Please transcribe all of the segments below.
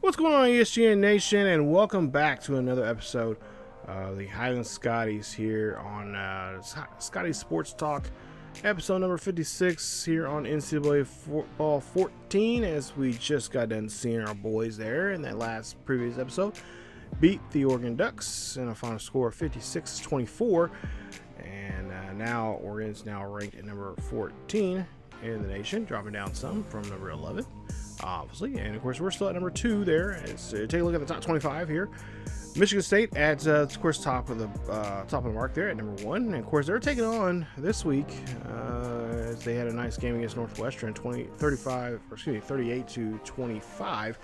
What's going on, ESGN Nation, and welcome back to another episode of the Highland Scotties here on Scotties Sports Talk, episode number 56 here on NCAA Football 14, as we just got done seeing our boys there in that last previous episode beat the Oregon Ducks in a final score of 56-24, and now Oregon's now ranked at number 14 in the nation, dropping down some from number 11. Obviously, and of course we're still at number 2 there. Take a look at the top 25 here. Michigan State adds, of course, top of the mark there at number 1, and of course they're taking on this week as they had a nice game against Northwestern, 38-25.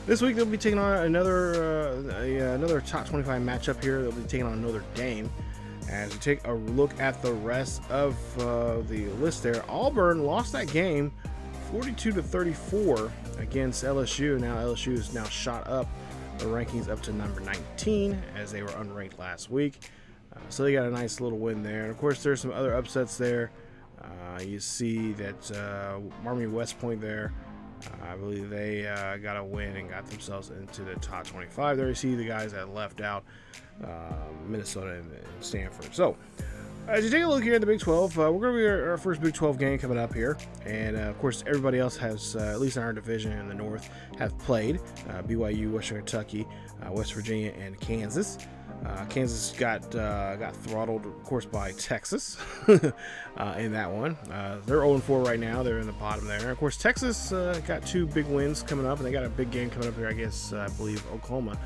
This week they'll be taking on another top 25 matchup here. They'll be taking on Notre Dame. As we take a look at the rest of the list there, Auburn lost that game 42-34 against LSU. Now LSU is now shot up the rankings up to number 19 as they were unranked last week. So they got a nice little win there. And of course there's some other upsets there. You see that Army West Point there, I believe they got a win and got themselves into the top 25. There you see the guys that left out, Minnesota and Stanford. So as you take a look here at the Big 12, we're going to be our first Big 12 game coming up here. And, of course, everybody else has, at least in our division in the North, have played. BYU, Western Kentucky, West Virginia, and Kansas. Kansas got throttled, of course, by Texas in that one. They're 0-4 right now. They're in the bottom there. And, of course, Texas got 2 big wins coming up, and they got a big game coming up here, I believe, Oklahoma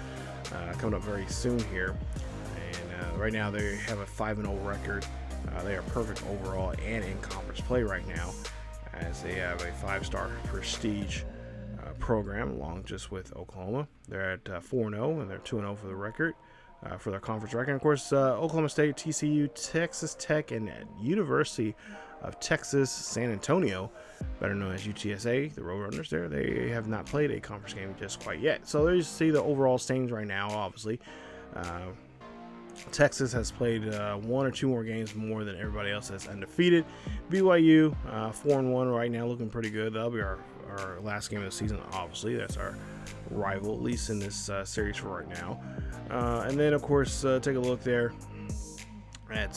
coming up very soon here. Right now they have a 5-0 record. They are perfect overall and in conference play right now, as they have a 5-star prestige program along just with Oklahoma. They're at 4-0 and they're 2-0 for the record, for their conference record. And of course, Oklahoma State, TCU, Texas Tech, and University of Texas San Antonio, better known as UTSA, the Roadrunners there, they have not played a conference game just quite yet. So there you see the overall standings right now, obviously. Texas has played 1 or 2 more games more than everybody else that's undefeated. BYU 4-1 right now, looking pretty good. That'll be our last game of the season, obviously. That's our rival, at least in this series for right now. And then, of course, take a look there at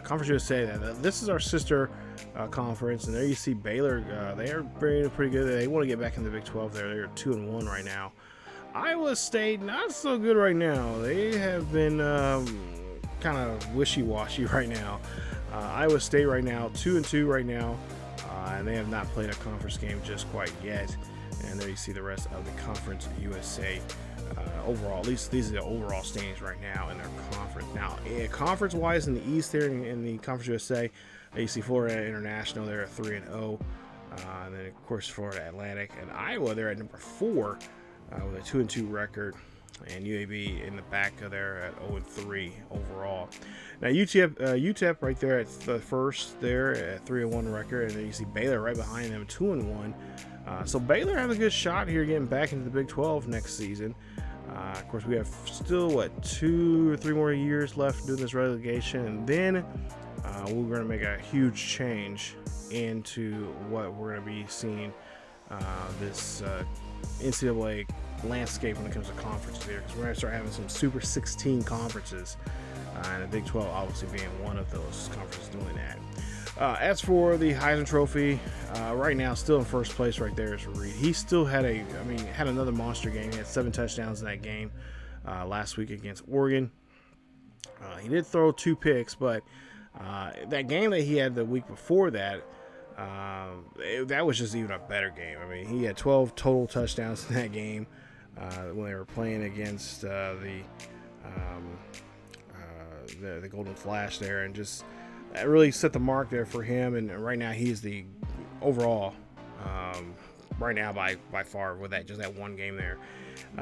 Conference USA. This is our sister conference, and there you see Baylor. They are pretty good. They want to get back in the Big 12 there. They're 2-1 right now. Iowa State, not so good right now. They have been kind of wishy-washy right now. Iowa State right now, 2-2 right now, and they have not played a conference game just quite yet. And there you see the rest of the Conference USA overall. At least these are the overall standings right now in their conference. Now, conference-wise in the East there in the Conference USA, you see Florida International, they're at 3-0. And then, of course, Florida Atlantic and Iowa, they're at number 4. With a 2-2 record, and UAB in the back of there at 0-3 overall. Now UTEP right there at the first there at 3-1 record, and then you see Baylor right behind them, 2-1. So Baylor have a good shot here getting back into the Big 12 next season. Of course, we have still 2 or 3 more years left doing this relegation, and then we're going to make a huge change into what we're going to be seeing this NCAA landscape when it comes to conferences here, because we're going to start having some Super 16 conferences, and the Big 12 obviously being one of those conferences doing that. As for the Heisman Trophy, right now still in first place right there is Reed. He still had another monster game. He had 7 touchdowns in that game last week against Oregon. He did throw 2 picks, but that game that he had the week before that, that was just even a better game. I mean, he had 12 total touchdowns in that game when they were playing against the Golden Flash there, and just that really set the mark there for him. And right now he's the overall right now by far with that one game there.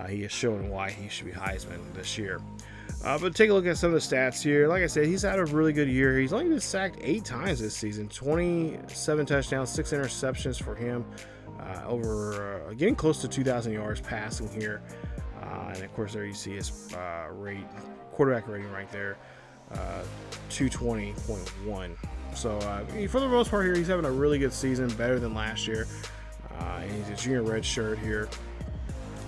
He is showing why he should be Heisman this year. But take a look at some of the stats here. Like I said, he's had a really good year. He's only been sacked 8 times this season. 27 touchdowns, 6 interceptions for him. Getting close to 2,000 yards passing here. And, of course, there you see his quarterback rating right there, 220.1. So, for the most part here, he's having a really good season, better than last year. He's a junior red shirt here.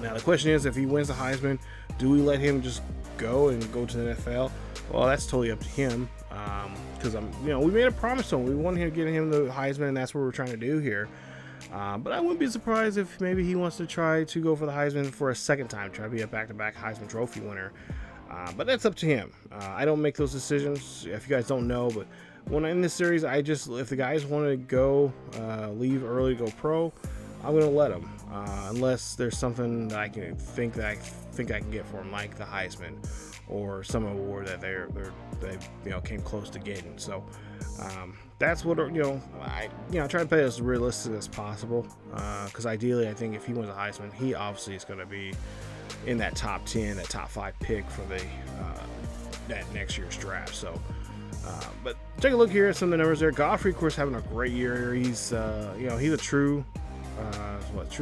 Now the question is, if he wins the Heisman, do we let him just go to the NFL? Well, that's totally up to him. Because we made a promise to him. We wanted him to get him the Heisman, and that's what we're trying to do here. But I wouldn't be surprised if maybe he wants to try to go for the Heisman for a second time, try to be a back-to-back Heisman Trophy winner. But that's up to him. I don't make those decisions, if you guys don't know. But when I'm in this series, if the guys want to go, leave early to go pro, I'm going to let them. Unless there's something that I think I can get for them, like the Heisman or some award that they came close to getting. So that's what I try to play as realistic as possible. Because ideally, I think if he wins a Heisman, he obviously is going to be in that top 10, that top 5 pick for that next year's draft. So, but take a look here at some of the numbers there. Godfrey, of course, having a great year. He's he's a true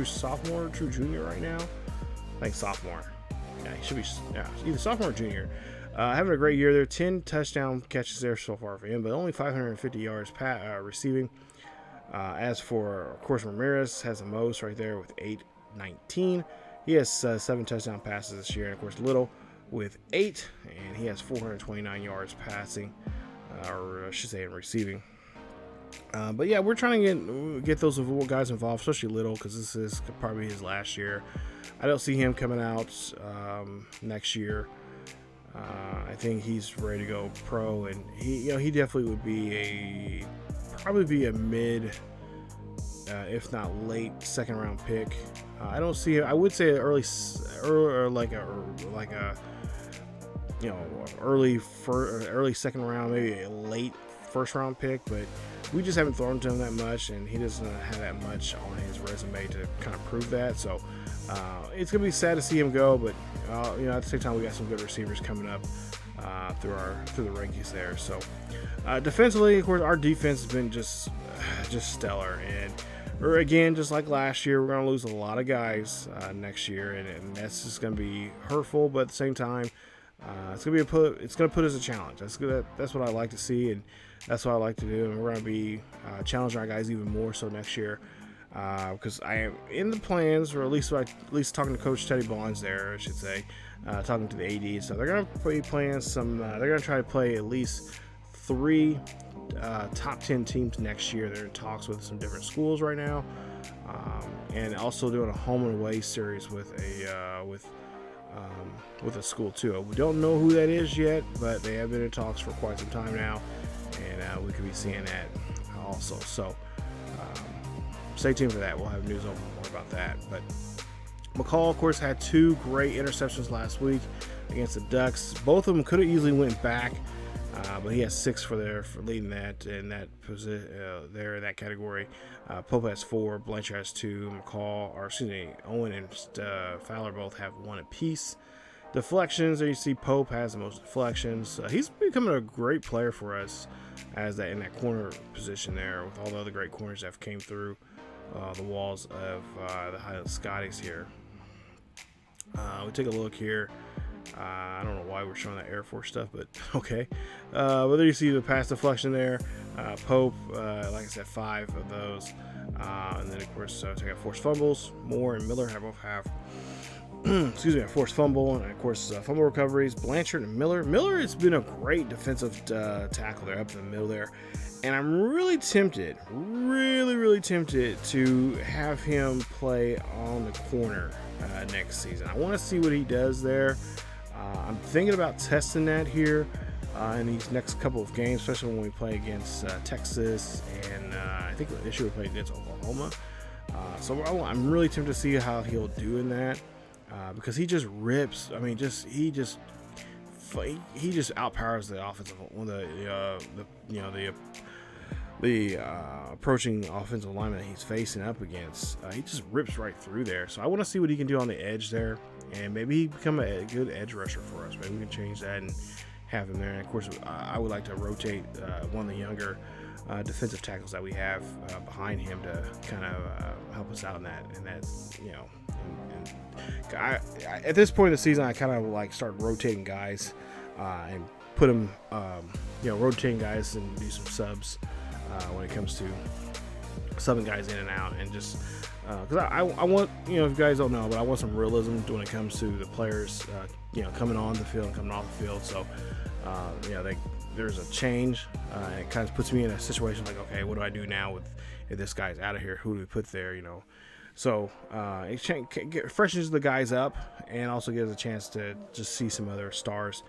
sophomore, true junior right now. I think sophomore. Yeah, he should be either sophomore or junior. Having a great year there. 10 touchdown catches there so far for him, but only 550 yards receiving. As for, of course, Ramirez has the most right there with 819. He has 7 touchdown passes this year, and of course Little with 8, and he has 429 yards passing, or I should say in receiving. But yeah, we're trying to get those guys involved, especially Little, because this is probably his last year. I don't see him coming out next year. I think he's ready to go pro, and he definitely would be probably be a mid, if not late second round pick. I don't see it. I would say early second round, maybe a late first round pick, but we just haven't thrown to him that much, and he doesn't have that much on his resume to kind of prove that. So it's gonna be sad to see him go, but at the same time, we got some good receivers coming up through the rankings there. So defensively, of course, our defense has been just stellar, and again, just like last year, we're gonna lose a lot of guys next year, and that's just gonna be hurtful. But at the same time, it's gonna put us a challenge. That's what I like to see, and that's what I like to do. And we're gonna be challenging our guys even more so next year, because I am in the plans, or at least talking to Coach Teddy Bonds there, I should say, talking to the AD. So they're gonna be playing some. They're gonna try to play at least 3 top 10 teams next year. They're in talks with some different schools right now, and also doing a home and away series with a school too. We don't know who that is yet, but they have been in talks for quite some time now, and we could be seeing that also. So stay tuned for that. We'll have news over more about that. But McCall, of course, had 2 great interceptions last week against the Ducks. Both of them could have easily went back, but he has 6 for leading that in that position there in that category. Pope has 4, Blanchard has 2, Owen and Fowler both have 1 apiece. Deflections, there you see Pope has the most deflections. He's becoming a great player for us in that corner position there, with all the other great corners that have came through the walls of the Highland Scotties here. We take a look here. I don't know why we're showing that Air Force stuff, but okay. But there you see the pass deflection there. Pope, like I said, 5 of those. And then, of course, take out forced fumbles. Moore and Miller both have a forced fumble, and of course fumble recoveries. Blanchard and Miller has been a great defensive tackle there up in the middle there, and I'm really tempted to have him play on the corner next season. I want to see what he does there. I'm thinking about testing that here in these next couple of games, especially when we play against Texas, and I think this year we play against Oklahoma. So I'm really tempted to see how he'll do in that. Because he just rips. I mean, he just outpowers the offensive, the approaching offensive lineman that he's facing up against. He just rips right through there. So I want to see what he can do on the edge there, and maybe he become a good edge rusher for us. Maybe we can change that and have him there. And of course, I would like to rotate one of the younger defensive tackles that we have behind him to kind of help us out in that. And that's at this point in the season, I kind of like start rotating guys and put them, rotating guys and do some subs when it comes to subbing guys in and out, and just because I want, if you guys don't know, but I want some realism when it comes to the players, coming on the field and coming off the field. So, there's a change, and it kind of puts me in a situation like, okay, what do I do now if this guy's out of here? Who do we put there? So it freshens the guys up and also gives a chance to just see some other stars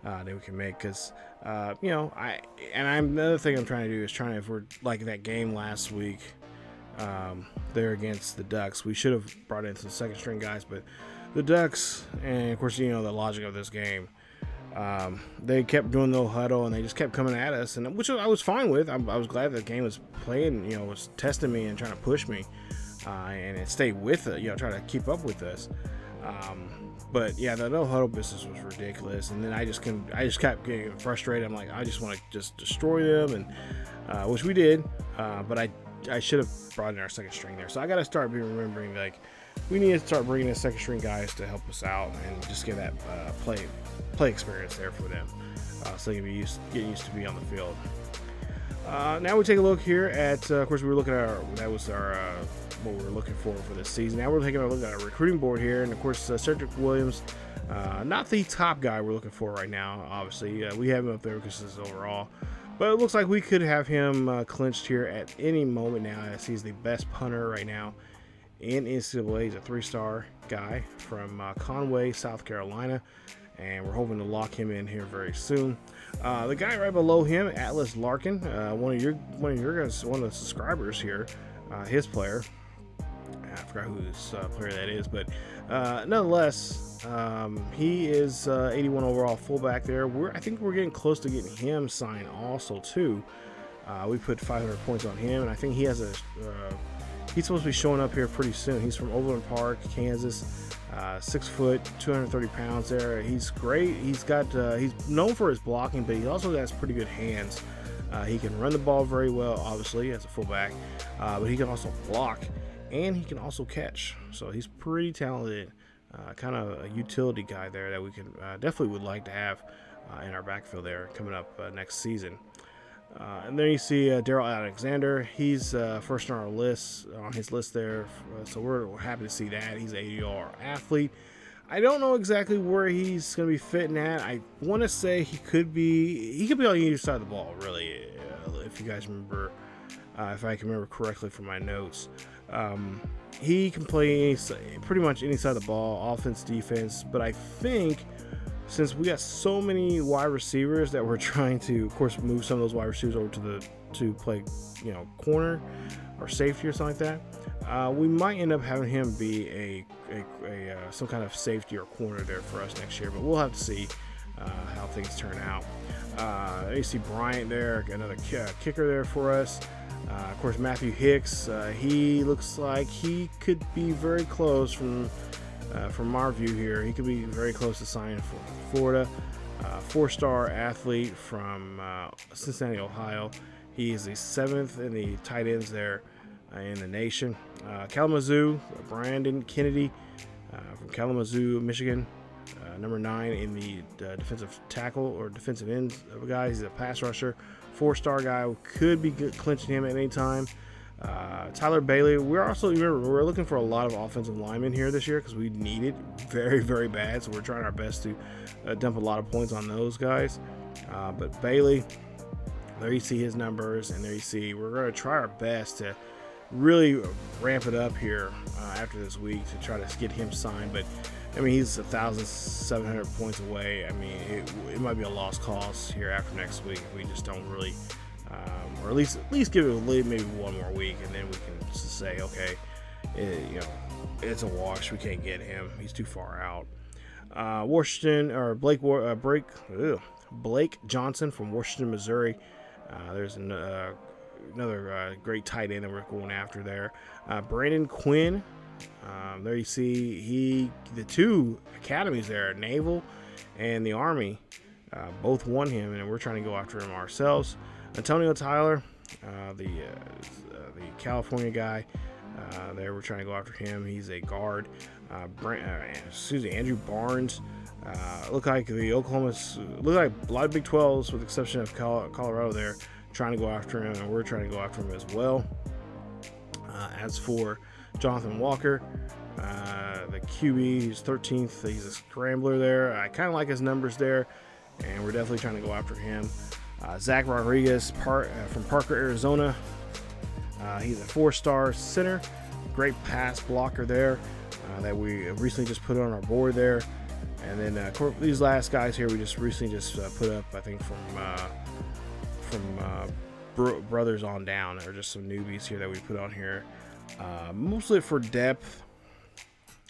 that we can make. Because another thing I'm trying to do is if we're like that game last week there against the Ducks, we should have brought in some second string guys, but the Ducks, and of course the logic of this game, they kept doing the huddle and they just kept coming at us, and which I was fine with. I was glad the game was playing, was testing me and trying to push me, and it stayed with it, trying to keep up with us. But yeah, the no huddle business was ridiculous, and then I just kept getting frustrated. I'm like, I just want to just destroy them, and which we did, but I should have brought in our second string there. So I got to start remembering, like, we need to start bringing in second string guys to help us out and just get that play experience there for them, so they can get used to be on the field. Now we take a look here at, of course, we were looking at what we were looking for this season. Now we're taking a look at our recruiting board here, and of course, Cedric Williams, not the top guy we're looking for right now. Obviously, we have him up there because this is overall, but it looks like we could have him clinched here at any moment now, as he's the best punter right now in NCAA. He's a 3-star guy from Conway, South Carolina, and we're hoping to lock him in here very soon. The guy right below him, Atlas Larkin, one of your guys, one of the subscribers here, his player. I forgot who this player that is, but nonetheless, he is 81 overall fullback there. I think we're getting close to getting him signed also too. We put 500 points on him, and I think he has he's supposed to be showing up here pretty soon. He's from Overland Park, Kansas, 6 foot, 230 pounds there. He's great. He's known for his blocking, but he also has pretty good hands. He can run the ball very well, obviously, as a fullback, but he can also block, and he can also catch. So he's pretty talented, kind of a utility guy there that we can definitely would like to have in our backfield there coming up next season. And then you see Daryl Alexander. He's first on his list there, so we're happy to see that. He's an 80-yard athlete. I don't know exactly where he's going to be fitting at. I want to say he could be on either side of the ball, really, if you guys remember, if I can remember correctly from my notes. He can play pretty much any side of the ball, offense, defense, but I think since we got so many wide receivers that we're trying to, of course, move some of those wide receivers over to play, corner or safety or something like that, we might end up having him be some kind of safety or corner there for us next year. But we'll have to see how things turn out. You see Bryant there, another kicker there for us. Of course, Matthew Hicks. He looks like he could be very close from our view here. He could be very close to signing for Florida. 4-star athlete from Cincinnati, Ohio. He is the 7th in the tight ends there in the nation. Kalamazoo, Brandon Kennedy from Kalamazoo, Michigan. Number 9 in the defensive tackle or defensive end of a guy. He's a pass rusher. 4-star guy. Could be clinching him at any time. Tyler Bailey. We're looking for a lot of offensive linemen here this year because we need it very, very bad. So we're trying our best to dump a lot of points on those guys. But Bailey, there you see his numbers, and there you see we're going to try our best to really ramp it up here after this week to try to get him signed. But I mean, he's 1,700 points away. I mean, it might be a lost cause here after next week if we just don't really. Or at least give it maybe one more week, and then we can just say, okay, it's a wash. We can't get him. He's too far out. Washington or Blake Johnson from Washington, Missouri. There's another great tight end that we're going after there. Brandon Quinn. There you see the 2 academies there, Naval and the Army, both won him, and we're trying to go after him ourselves. Antonio Tyler, the California guy, there we're trying to go after him. He's a guard. Andrew Barnes. Look like a lot of Big 12s with the exception of Colorado there, trying to go after him, and we're trying to go after him as well. As for Jonathan Walker, the QB, he's 13th. He's a scrambler there. I kind of like his numbers there, and we're definitely trying to go after him. Zach Rodriguez from Parker, Arizona. He's a 4-star center. Great pass blocker there that we recently just put on our board there. And then these last guys here we just recently put up, I think, from brothers on down, or just some newbies here that we put on here, mostly for depth.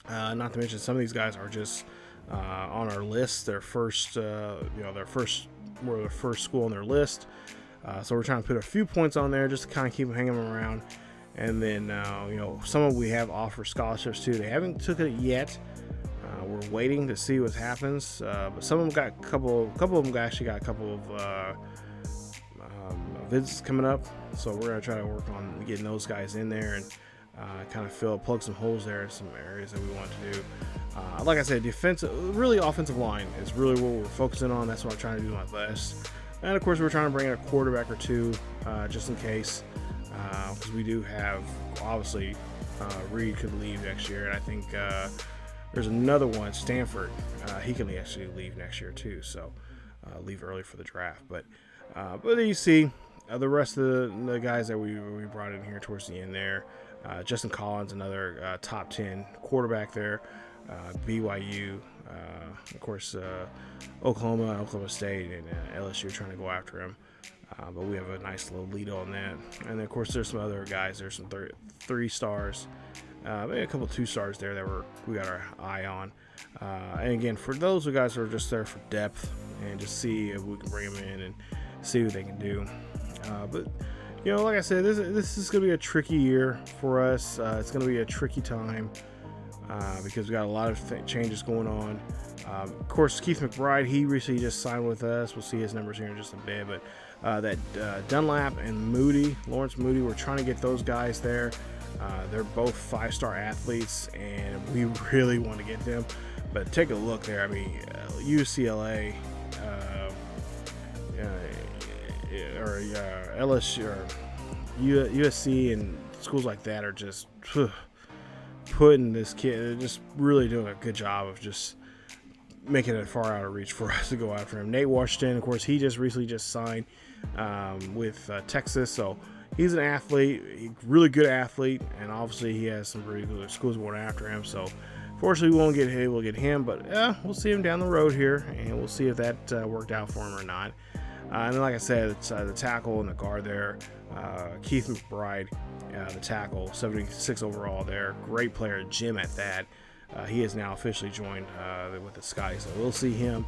Not to mention some of these guys are just on our list. Their first, we're the first school on their list. So we're trying to put a few points on there just to kind of keep them hanging around. And then, some of we have offer scholarships too. They haven't took it yet. We're waiting to see what happens. But some of them got a couple of them actually got a couple of visits coming up. So we're going to try to work on getting those guys in there and kind of plug some holes there in some areas that we want to do. Like I said, offensive line is really what we're focusing on. That's what I'm trying to do my best. And of course, we're trying to bring in a quarterback or two just in case, because we do have, obviously, Reed could leave next year, and I think there's another one, Stanford. He can actually leave next year too, so leave early for the draft. But then you see the rest of the guys that we brought in here towards the end there. Justin Collins, another top 10 quarterback there. BYU, of course, Oklahoma State, and LSU trying to go after him. But we have a nice little lead on that. And then, of course, there's some other guys. There's some 3 stars, maybe a couple 2 stars there that we got our eye on. And again, for those guys who are just there for depth and just see if we can bring them in and see what they can do. But like I said, this is going to be a tricky year for us. It's going to be a tricky time because we got a lot of changes going on. Of course, Keith McBride, he recently just signed with us. We'll see his numbers here in just a bit. But that Dunlap and Lawrence Moody, we're trying to get those guys there. They're both 5-star athletes, and we really want to get them. But take a look there. I mean, UCLA or LSU or USC and schools like that are just putting this kid. They're just really doing a good job of just making it far out of reach for us to go after him. Nate Washington, of course, he just recently signed with Texas, so he's an athlete, really good athlete, and obviously he has some really good schools going after him. So fortunately, we won't get him. We'll get him, but we'll see him down the road here, and we'll see if that worked out for him or not. And then, like I said, it's the tackle and the guard there. Keith McBride, the tackle, 76 overall there. Great player, Jim at that. He is now officially joined with the Scotties, so we'll see him.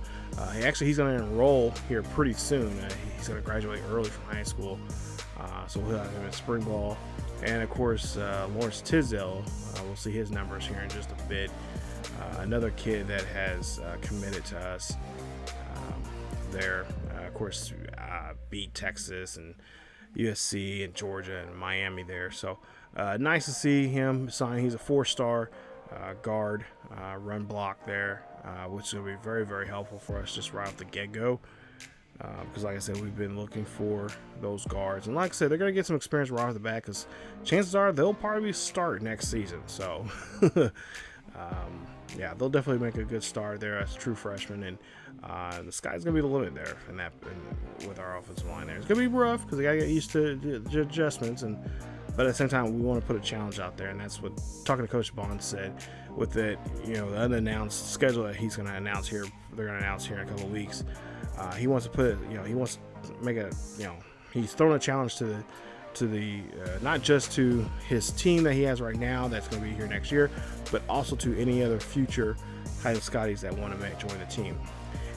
He's going to enroll here pretty soon. He's going to graduate early from high school, so we'll have him in spring ball. And, of course, Lawrence Tisdale, we'll see his numbers here in just a bit. Another kid that has committed to us there. Of course, beat Texas and USC and Georgia and Miami there. So nice to see him sign. He's a 4-star guard, run block there, which is going to be very, very helpful for us just right off the get-go. Because, like I said, we've been looking for those guards. And like I said, they're going to get some experience right off the bat because chances are they'll probably start next season. So, they'll definitely make a good start there as true freshmen. And the sky's going to be the limit there with our offensive line there. It's going to be rough because they got to get used to the adjustments. But at the same time, we want to put a challenge out there. And that's what, talking to Coach Bond, said with it, the unannounced schedule that he's going to announce here. They're going to announce here in a couple of weeks. He wants to put, he wants to make he's throwing a challenge to the not just to his team that he has right now that's going to be here next year, but also to any other future Highland Scotties that want to join the team.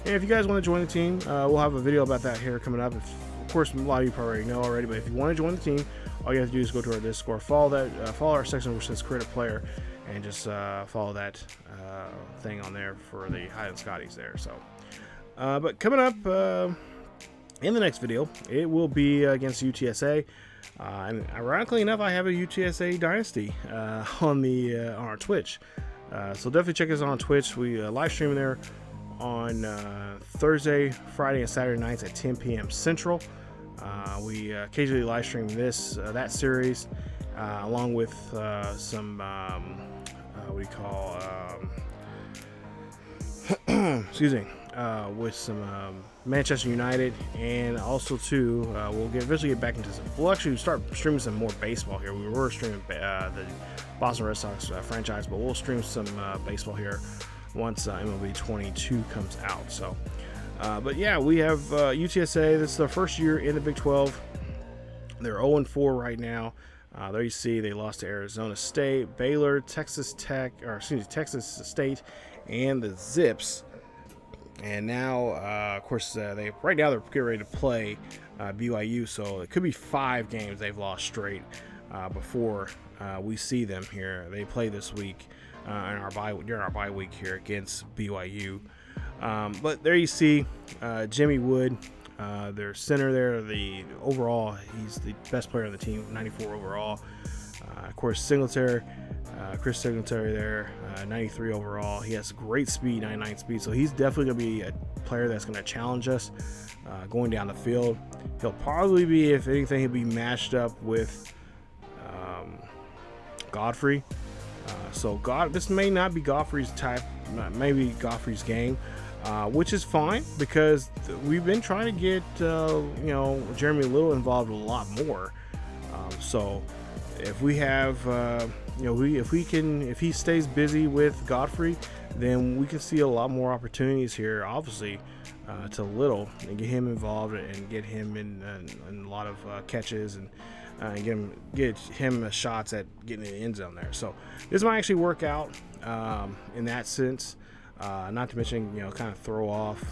And if you guys want to join the team, we'll have a video about that here coming up. Of course, a lot of you probably already know already, but if you want to join the team, all you have to do is go to our Discord, follow our section which says Create a Player, and just follow that thing on there for the Highland Scotties there. So. But coming up in the next video, it will be against UTSA. And ironically enough, I have a UTSA Dynasty on our Twitch. So definitely check us out on Twitch. We live stream there on Thursday, Friday, and Saturday nights at 10 p.m. Central. We occasionally live stream that series. along with some what do you call excuse me, with some Manchester United, and also too we'll eventually get back into some. We'll actually start streaming some more baseball here. We were streaming the Boston Red Sox franchise, but we'll stream some baseball here once MLB 22 comes out. So, but yeah, we have UTSA. This is their first year in the Big 12. They're 0-4 right now. There you see they lost to Arizona State, Baylor, Texas State, and the Zips. And now, of course, they're getting ready to play BYU, so it could be 5 games they've lost straight before we see them here. They play this week during our bye week here against BYU. But there you see Jimmy Wood, their center there. He's the best player on the team, 94 overall. Of course, Chris Singletary there, 93 overall. He has great speed, 99 speed, so he's definitely going to be a player that's going to challenge us going down the field. He'll probably be, if anything, he'll be matched up with Godfrey. This may not be Godfrey's type, maybe Godfrey's game, which is fine because we've been trying to get Jeremy Little involved a lot more. So if we have if he stays busy with Godfrey, then we can see a lot more opportunities here, obviously, to Little, and get him involved and get him in a lot of catches and get him shots at getting in the end zone there. So this might actually work out in that sense. Not to mention, kind of throw off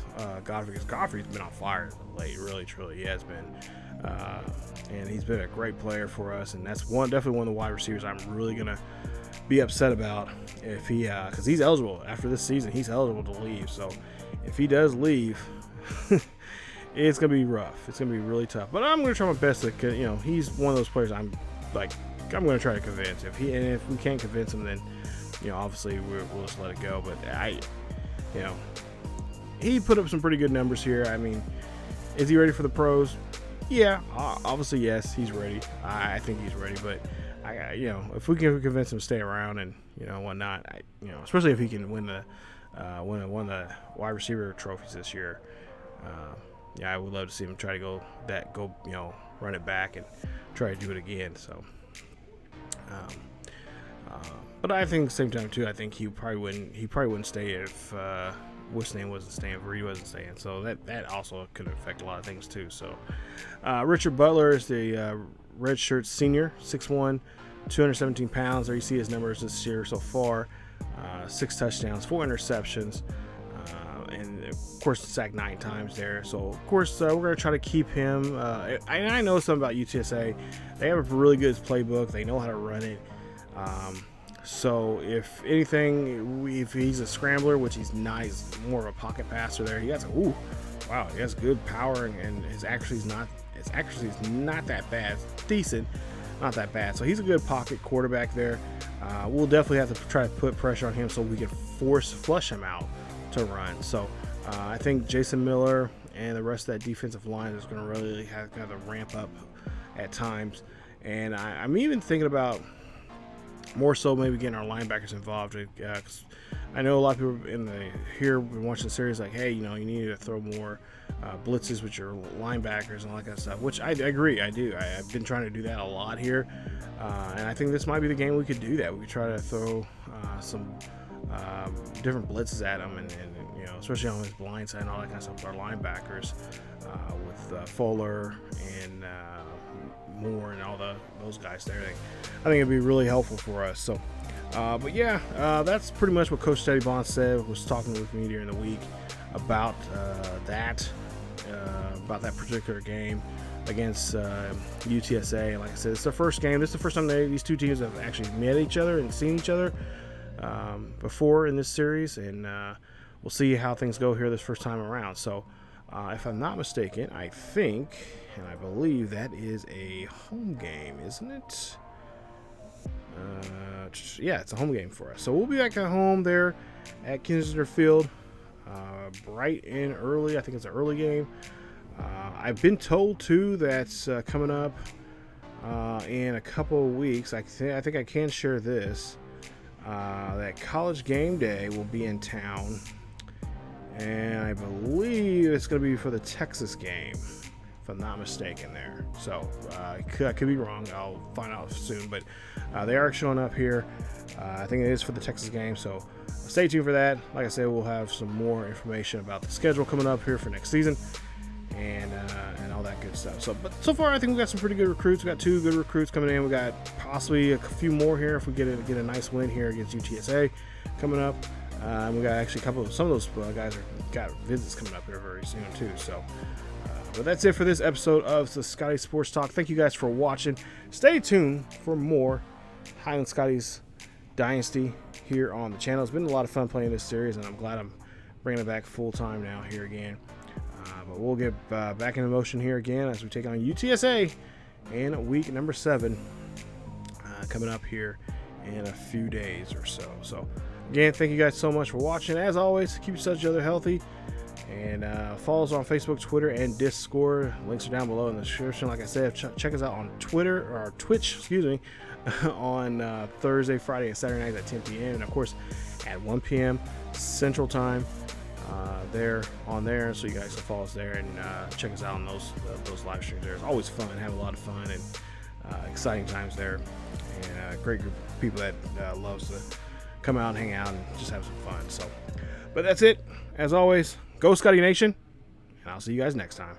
Godfrey, because Godfrey's been on fire late, really, truly, he has been. And he's been a great player for us, and that's definitely one of the wide receivers I'm really going to be upset about if he, because he's eligible after this season. He's eligible to leave, so if he does leave, it's going to be rough. It's going to be really tough. But I'm going to try my best to, he's one of those players I'm going to try to convince. If we can't convince him, then, obviously we'll just let it go. But he put up some pretty good numbers here. I mean, is he ready for the pros? Yeah, obviously, yes, he's ready. I think he's ready, but if we can convince him to stay around and whatnot, especially if he can win the wide receiver trophies this year, I would love to see him try to go run it back and try to do it again. So, but I think at the same time too, I think he probably wouldn't stay if what's name wasn't staying, if Reed wasn't staying. So that also could affect a lot of things too. So Richard Butler is the redshirt senior, 6'1", 217 pounds. There you see his numbers this year so far: 6 touchdowns, 4 interceptions, and of course sacked 9 times there. So of course we're going to try to keep him. I know something about UTSA. They have a really good playbook. They know how to run it. So if anything, if he's a scrambler, which he's not, he's more of a pocket passer there. He has he has good power, and his accuracy is not that bad. It's decent, not that bad. So he's a good pocket quarterback there. We'll definitely have to try to put pressure on him so we can flush him out to run. So I think Jason Miller and the rest of that defensive line is going to really have to ramp up at times. And I'm even thinking about more so maybe getting our linebackers involved. Cause I know a lot of people here watching the series like, hey, you need to throw more blitzes with your linebackers and all that kind of stuff, which I agree. I do. I've been trying to do that a lot here. And I think this might be the game we could do that. We could try to throw some different blitzes at them, and especially on his blind side and all that kind of stuff with our linebackers, with Fuller and Moore and all those guys there. I think it'd be really helpful for us. So, but yeah, that's pretty much what Coach Steady Bond said. Was talking with me during the week about that particular game against UTSA. And like I said, it's the first game. This is the first time these two teams have actually met each other and seen each other before in this series, and we'll see how things go here this first time around. So, if I'm not mistaken, I think and I believe that is a home game, isn't it? Yeah, it's a home game for us. So we'll be back at home there at Kensington Field bright and early. I think it's an early game. I've been told, too, that's coming up in a couple of weeks. I think I can share this. That College Game Day will be in town, and I believe it's going to be for the Texas game, if I'm not mistaken there. So I could be wrong. I'll find out soon, but they are showing up here. I think it is for the Texas game, so stay tuned for that. Like I said, we'll have some more information about the schedule coming up here for next season, and all that good stuff. But so far, I think we got some pretty good recruits. We got 2 good recruits coming in. We got possibly a few more here if we get a nice win here against UTSA coming up. And we got actually some of those guys got visits coming up here very soon too. So, but that's it for this episode of the Scotties Sports Talk. Thank you guys for watching. Stay tuned for more Highland Scotties Dynasty here on the channel. It's been a lot of fun playing this series, and I'm glad I'm bringing it back full time now here again. But we'll get back into motion here again as we take on UTSA in week number 7 coming up here in a few days or so. So again, thank you guys so much for watching. As always, keep each other healthy, and follow us on Facebook, Twitter, and Discord. Links are down below in the description. Like I said, check us out on Twitter or Twitch, on Thursday, Friday, and Saturday nights at 10 p.m. and of course at 1 p.m. Central Time. There, so you guys can follow us there and check us out on those live streams. There, it's always fun, have a lot of fun and exciting times there, and a great group of people that loves to come out and hang out and just have some fun. So, but that's it. As always, go Scotty Nation, and I'll see you guys next time.